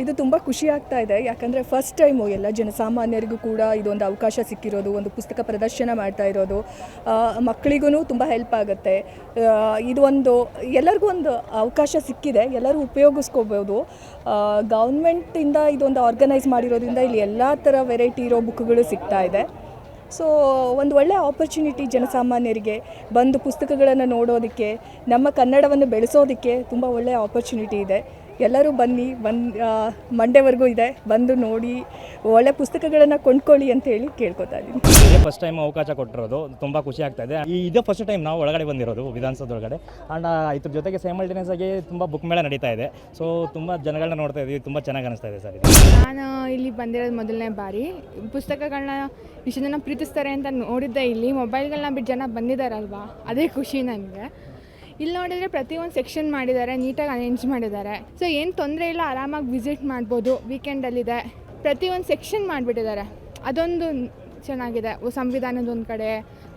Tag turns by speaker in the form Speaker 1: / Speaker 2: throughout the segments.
Speaker 1: ಇದು ತುಂಬ ಖುಷಿ ಆಗ್ತಾ ಇದೆ. ಯಾಕಂದರೆ ಫಸ್ಟ್ ಟೈಮು ಎಲ್ಲ ಜನಸಾಮಾನ್ಯರಿಗೂ ಕೂಡ ಇದೊಂದು ಅವಕಾಶ ಸಿಕ್ಕಿರೋದು, ಒಂದು ಪುಸ್ತಕ ಪ್ರದರ್ಶನ ಮಾಡ್ತಾ ಇರೋದು ಮಕ್ಕಳಿಗೂ ತುಂಬ ಹೆಲ್ಪ್ ಆಗುತ್ತೆ. ಇದು ಒಂದು ಎಲ್ಲರಿಗೂ ಒಂದು ಅವಕಾಶ ಸಿಕ್ಕಿದೆ, ಎಲ್ಲರೂ ಉಪಯೋಗಿಸ್ಕೋಬೋದು. ಗೌರ್ಮೆಂಟಿಂದ ಇದೊಂದು ಆರ್ಗನೈಸ್ ಮಾಡಿರೋದ್ರಿಂದ ಇಲ್ಲಿ ಎಲ್ಲ ಥರ ವೆರೈಟಿ ಇರೋ ಬುಕ್ಗಳು ಸಿಗ್ತಾ ಇದೆ. ಸೊ ಒಂದು ಒಳ್ಳೆಯ ಆಪರ್ಚುನಿಟಿ ಜನಸಾಮಾನ್ಯರಿಗೆ ಬಂದು ಪುಸ್ತಕಗಳನ್ನು ನೋಡೋದಕ್ಕೆ, ನಮ್ಮ ಕನ್ನಡವನ್ನು ಬೆಳೆಸೋದಕ್ಕೆ ತುಂಬ ಒಳ್ಳೆಯ ಆಪರ್ಚುನಿಟಿ ಇದೆ. ಎಲ್ಲರೂ ಬನ್ನಿ, ಮಂಡೇವರೆಗೂ ಇದೆ, ಬಂದು ನೋಡಿ ಒಳ್ಳೆ ಪುಸ್ತಕಗಳನ್ನು ಕೊಂಡ್ಕೊಳ್ಳಿ ಅಂತೇಳಿ ಕೇಳ್ಕೊತಾ ಇದ್ದೀನಿ.
Speaker 2: ಇದೇ ಫಸ್ಟ್ ಟೈಮ್ ಅವಕಾಶ ಕೊಟ್ಟಿರೋದು ತುಂಬ ಖುಷಿ ಆಗ್ತಾ ಇದೆ. ಇದೇ ಫಸ್ಟ್ ಟೈಮ್ ನಾವು ಒಳಗಡೆ ಬಂದಿರೋದು ವಿಧಾನಸೌಧದೊಳಗಡೆ. ಆ್ಯಂಡ್ ಇದ್ರ ಜೊತೆಗೆ ಸೈಮಲ್ಟೇನಿಯಸ್ ಆಗಿ ತುಂಬ ಬುಕ್ ಮೇಳ ನಡೀತಾ ಇದೆ. ಸೊ ತುಂಬ ಜನಗಳನ್ನ ನೋಡ್ತಾ ಇದ್ದೀವಿ, ತುಂಬ ಚೆನ್ನಾಗಿ ಅನಿಸ್ತಾ ಇದೆ ಸರ್.
Speaker 3: ನಾನು ಇಲ್ಲಿ ಬಂದಿರೋದು ಮೊದಲನೇ ಬಾರಿ. ಪುಸ್ತಕಗಳನ್ನ ಇಷ್ಟು ಜನ ಪ್ರೀತಿಸ್ತಾರೆ ಅಂತ ನೋಡಿದ್ದೆ. ಇಲ್ಲಿ ಮೊಬೈಲ್ಗಳನ್ನ ಬಿಟ್ಟು ಜನ ಬಂದಿದ್ದಾರಲ್ವಾ, ಅದೇ ಖುಷಿ ನನಗೆ. ಇಲ್ಲಿ ನೋಡಿದರೆ ಪ್ರತಿಯೊಂದು ಸೆಕ್ಷನ್ ಮಾಡಿದ್ದಾರೆ, ನೀಟಾಗಿ ಅರೇಂಜ್ ಮಾಡಿದ್ದಾರೆ. ಸೊ ಏನು ತೊಂದರೆ ಇಲ್ಲ, ಆರಾಮಾಗಿ ವಿಸಿಟ್ ಮಾಡ್ಬೋದು. ವೀಕೆಂಡಲ್ಲಿದೆ, ಪ್ರತಿಯೊಂದು ಸೆಕ್ಷನ್ ಮಾಡಿಬಿಟ್ಟಿದ್ದಾರೆ, ಅದೊಂದು ಚೆನ್ನಾಗಿದೆ. ಸಂವಿಧಾನದ ಒಂದು ಕಡೆ,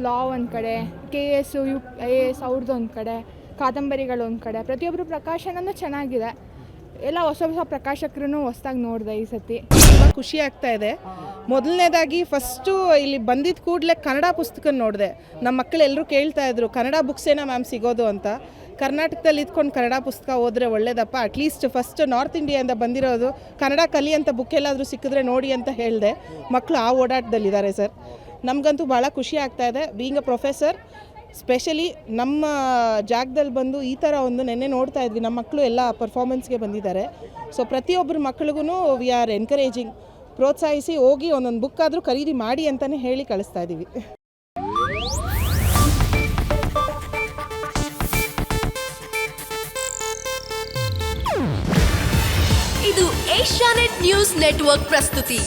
Speaker 3: ಲಾ ಒಂದು ಕಡೆ, KS UAS ಅವ್ರದ್ದು ಒಂದು ಕಡೆ, ಕಾದಂಬರಿಗಳು ಒಂದು ಕಡೆ, ಪ್ರತಿಯೊಬ್ಬರು ಪ್ರಕಾಶನೂ ಚೆನ್ನಾಗಿದೆ. ಎಲ್ಲ ಹೊಸ ಹೊಸ ಪ್ರಕಾಶಕರು ಹೊಸದಾಗಿ ನೋಡಿದೆ ಈ ಸತಿ.
Speaker 4: ತುಂಬ ಖುಷಿ ಆಗ್ತಾ ಇದೆ. ಮೊದಲನೇದಾಗಿ ಫಸ್ಟು ಇಲ್ಲಿ ಬಂದಿದ್ದ ಕೂಡಲೇ ಕನ್ನಡ ಪುಸ್ತಕ ನೋಡಿದೆ. ನಮ್ಮ ಮಕ್ಕಳೆಲ್ಲರೂ ಕೇಳ್ತಾ ಇದ್ರು, ಕನ್ನಡ ಬುಕ್ಸೇನಾ ಮ್ಯಾಮ್ ಸಿಗೋದು ಅಂತ. ಕರ್ನಾಟಕದಲ್ಲಿ ಇದ್ಕೊಂಡು ಕನ್ನಡ ಪುಸ್ತಕ ಓದಿದ್ರೆ ಒಳ್ಳೇದಪ್ಪ, ಅಟ್ಲೀಸ್ಟ್ ಫಸ್ಟ್ ನಾರ್ತ್ ಇಂಡಿಯಾದಿಂದ ಬಂದಿರೋದು ಕನ್ನಡ ಕಲಿ ಅಂತ ಬುಕ್ ಎಲ್ಲಾದರೂ ಸಿಕ್ಕಿದ್ರೆ ನೋಡಿ ಅಂತ ಹೇಳಿದೆ. ಮಕ್ಕಳು ಆ ಓಡಾಟದಲ್ಲಿದ್ದಾರೆ ಸರ್. ನಮಗಂತೂ ಭಾಳ ಖುಷಿ ಆಗ್ತಾ ಇದೆ. ಬೀಯಿಂಗ್ ಅ ಪ್ರೊಫೆಸರ್, ಸ್ಪೆಷಲಿ ನಮ್ಮ ಜಾಗದಲ್ಲಿ ಬಂದು ಈ ಥರ ಒಂದು ನೆನ್ನೆ ನೋಡ್ತಾ ಇದ್ವಿ, ನಮ್ಮ ಮಕ್ಕಳು ಎಲ್ಲ ಪರ್ಫಾರ್ಮೆನ್ಸ್ಗೆ ಬಂದಿದ್ದಾರೆ. ಸೊ ಪ್ರತಿಯೊಬ್ಬರು ಮಕ್ಕಳಿಗೂ ವಿ ಆರ್ ಎನ್ಕರೇಜಿಂಗ್, ಪ್ರೋತ್ಸಾಹಿಸಿ ಹೋಗಿ ಒಂದೊಂದು ಬುಕ್ ಆದರೂ ಖರೀದಿ ಮಾಡಿ ಅಂತಲೇ ಹೇಳಿ ಕಳಿಸ್ತಾ ಇದ್ದೀವಿ.
Speaker 5: ಇದು ಏಷ್ಯಾನೆಟ್ ನ್ಯೂಸ್ ನೆಟ್ವರ್ಕ್ ಪ್ರಸ್ತುತಿ.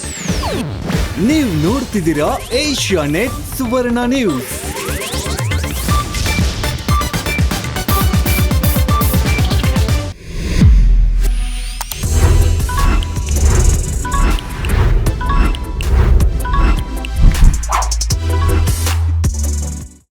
Speaker 6: ನೀವು ನೋಡ್ತಿದ್ದೀರಾ ಏಷ್ಯಾನೆಟ್ ಸುವರ್ಣ ನ್ಯೂಸ್.